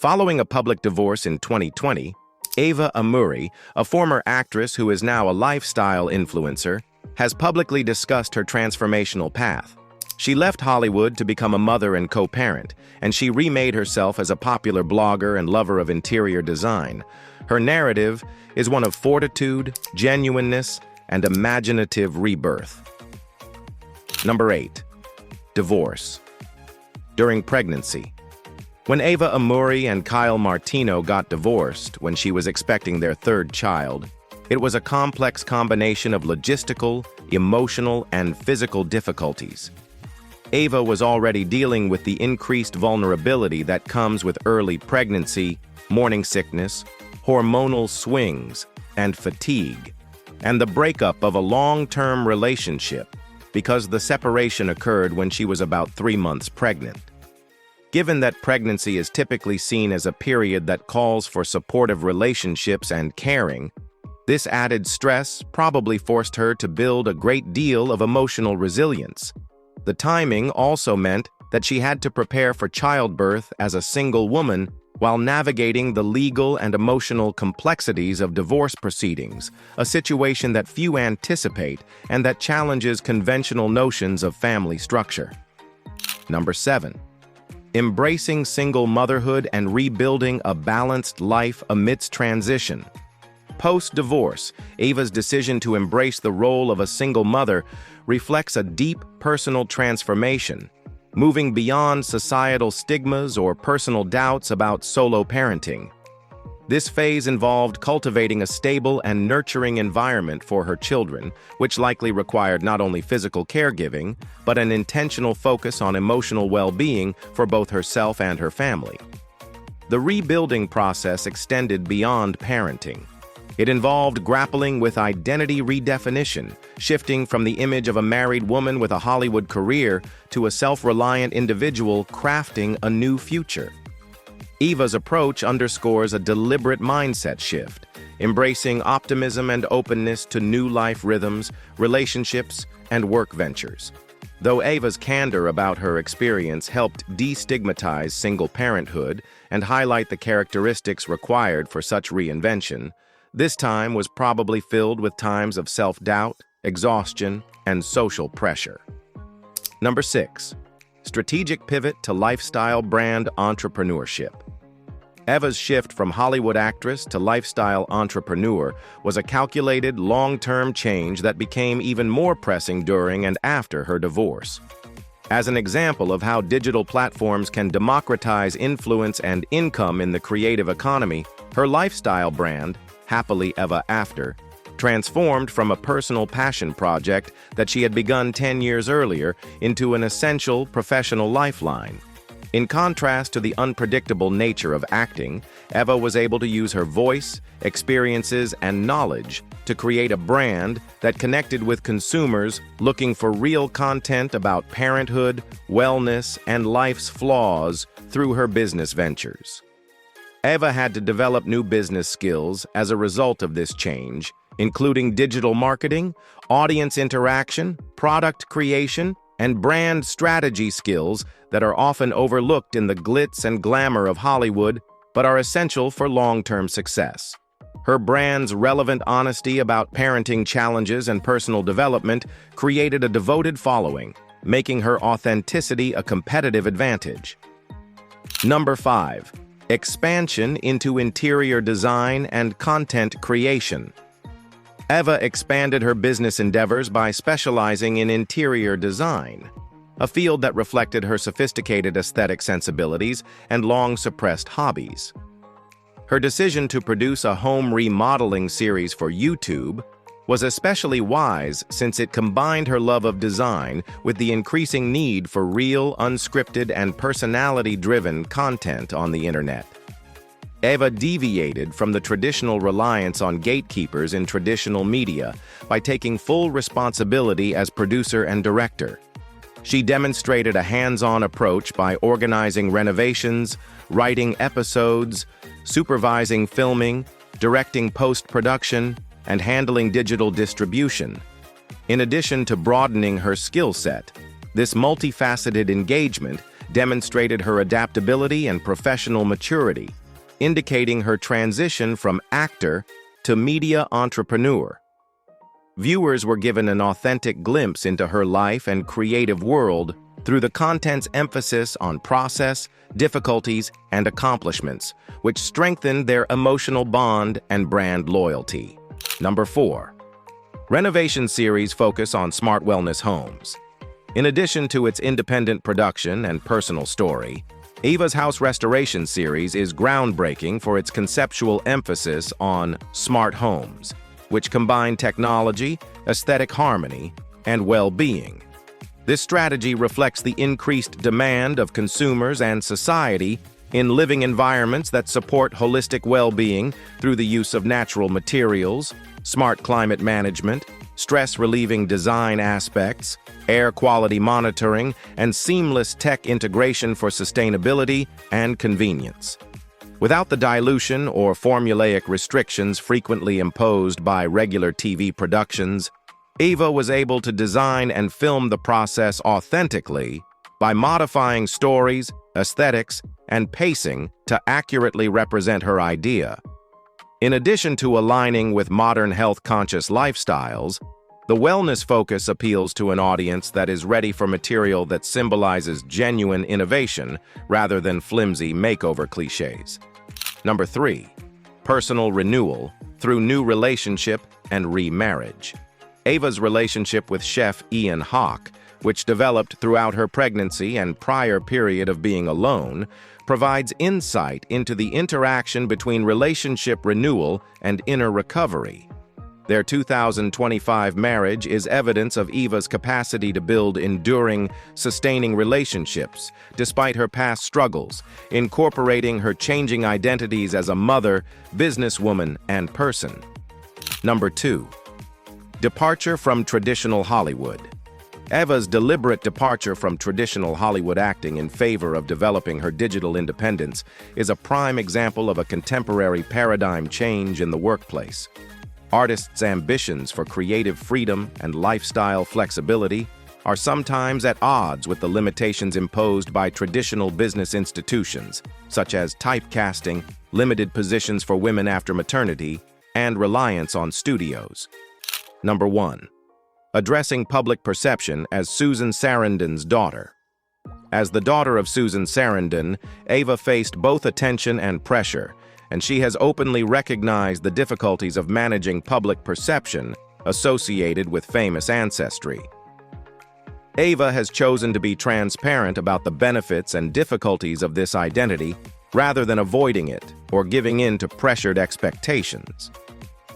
Following a public divorce in 2020, Eva Amurri, a former actress who is now a lifestyle influencer, has publicly discussed her transformational path. She left Hollywood to become a mother and co-parent, and she remade herself as a popular blogger and lover of interior design. Her narrative is one of fortitude, genuineness, and imaginative rebirth. Number 8. Divorce. During pregnancy. When Eva Amurri and Kyle Martino got divorced when she was expecting their third child, it was a complex combination of logistical, emotional, and physical difficulties. Eva was already dealing with the increased vulnerability that comes with early pregnancy, morning sickness, hormonal swings, and fatigue, and the breakup of a long-term relationship because the separation occurred when she was about 3 months pregnant. Given that pregnancy is typically seen as a period that calls for supportive relationships and caring, this added stress probably forced her to build a great deal of emotional resilience. The timing also meant that she had to prepare for childbirth as a single woman while navigating the legal and emotional complexities of divorce proceedings, a situation that few anticipate and that challenges conventional notions of family structure. Number 7. Embracing single motherhood and rebuilding a balanced life amidst transition. Post-divorce, Eva's decision to embrace the role of a single mother reflects a deep personal transformation, moving beyond societal stigmas or personal doubts about solo parenting. This phase involved cultivating a stable and nurturing environment for her children, which likely required not only physical caregiving, but an intentional focus on emotional well-being for both herself and her family. The rebuilding process extended beyond parenting. It involved grappling with identity redefinition, shifting from the image of a married woman with a Hollywood career to a self-reliant individual crafting a new future. Eva's approach underscores a deliberate mindset shift, embracing optimism and openness to new life rhythms, relationships, and work ventures. Though Eva's candor about her experience helped destigmatize single parenthood and highlight the characteristics required for such reinvention, this time was probably filled with times of self-doubt, exhaustion, and social pressure. Number 6. Strategic pivot to lifestyle brand entrepreneurship. Eva's shift from Hollywood actress to lifestyle entrepreneur was a calculated, long-term change that became even more pressing during and after her divorce. As an example of how digital platforms can democratize influence and income in the creative economy, her lifestyle brand, Happily Eva After, transformed from a personal passion project that she had begun 10 years earlier into an essential professional lifeline. In contrast to the unpredictable nature of acting, Eva was able to use her voice, experiences, and knowledge to create a brand that connected with consumers looking for real content about parenthood, wellness, and life's flaws through her business ventures. Eva had to develop new business skills as a result of this change, including digital marketing, audience interaction, product creation, and brand strategy skills that are often overlooked in the glitz and glamour of Hollywood, but are essential for long-term success. Her brand's relevant honesty about parenting challenges and personal development created a devoted following, making her authenticity a competitive advantage. Number 5. Expansion into interior design and content creation. Eva expanded her business endeavors by specializing in interior design, a field that reflected her sophisticated aesthetic sensibilities and long-suppressed hobbies. Her decision to produce a home remodeling series for YouTube was especially wise since it combined her love of design with the increasing need for real, unscripted, and personality-driven content on the internet. Eva deviated from the traditional reliance on gatekeepers in traditional media by taking full responsibility as producer and director. She demonstrated a hands-on approach by organizing renovations, writing episodes, supervising filming, directing post-production, and handling digital distribution. In addition to broadening her skill set, this multifaceted engagement demonstrated her adaptability and professional maturity, indicating her transition from actor to media entrepreneur. Viewers were given an authentic glimpse into her life and creative world through the content's emphasis on process, difficulties, and accomplishments, which strengthened their emotional bond and brand loyalty. Number 4. Renovation series focus on smart wellness homes. In addition to its independent production and personal story, Eva's house restoration series is groundbreaking for its conceptual emphasis on smart homes, which combine technology, aesthetic harmony, and well-being. This strategy reflects the increased demand of consumers and society in living environments that support holistic well-being through the use of natural materials, smart climate management, stress-relieving design aspects, air quality monitoring, and seamless tech integration for sustainability and convenience. Without the dilution or formulaic restrictions frequently imposed by regular TV productions, Eva was able to design and film the process authentically by modifying stories, aesthetics, and pacing to accurately represent her idea. In addition to aligning with modern health-conscious lifestyles, the wellness focus appeals to an audience that is ready for material that symbolizes genuine innovation rather than flimsy makeover cliches. Number 3. Personal renewal through new relationship and remarriage. Eva's relationship with chef Ian Hawke, which developed throughout her pregnancy and prior period of being alone, provides insight into the interaction between relationship renewal and inner recovery. Their 2025 marriage is evidence of Eva's capacity to build enduring, sustaining relationships, despite her past struggles, incorporating her changing identities as a mother, businesswoman, and person. Number 2. Departure from traditional Hollywood. Eva's deliberate departure from traditional Hollywood acting in favor of developing her digital independence is a prime example of a contemporary paradigm change in the workplace. Artists' ambitions for creative freedom and lifestyle flexibility are sometimes at odds with the limitations imposed by traditional business institutions, such as typecasting, limited positions for women after maternity, and reliance on studios. Number 1. Addressing public perception as Susan Sarandon's daughter. As the daughter of Susan Sarandon, Eva faced both attention and pressure, and she has openly recognized the difficulties of managing public perception associated with famous ancestry. Eva has chosen to be transparent about the benefits and difficulties of this identity rather than avoiding it or giving in to pressured expectations.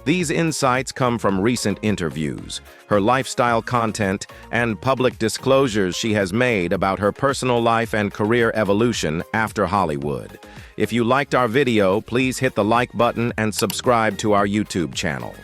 These insights come from recent interviews, her lifestyle content, and public disclosures she has made about her personal life and career evolution after Hollywood. If you liked our video, please hit the like button and subscribe to our YouTube channel.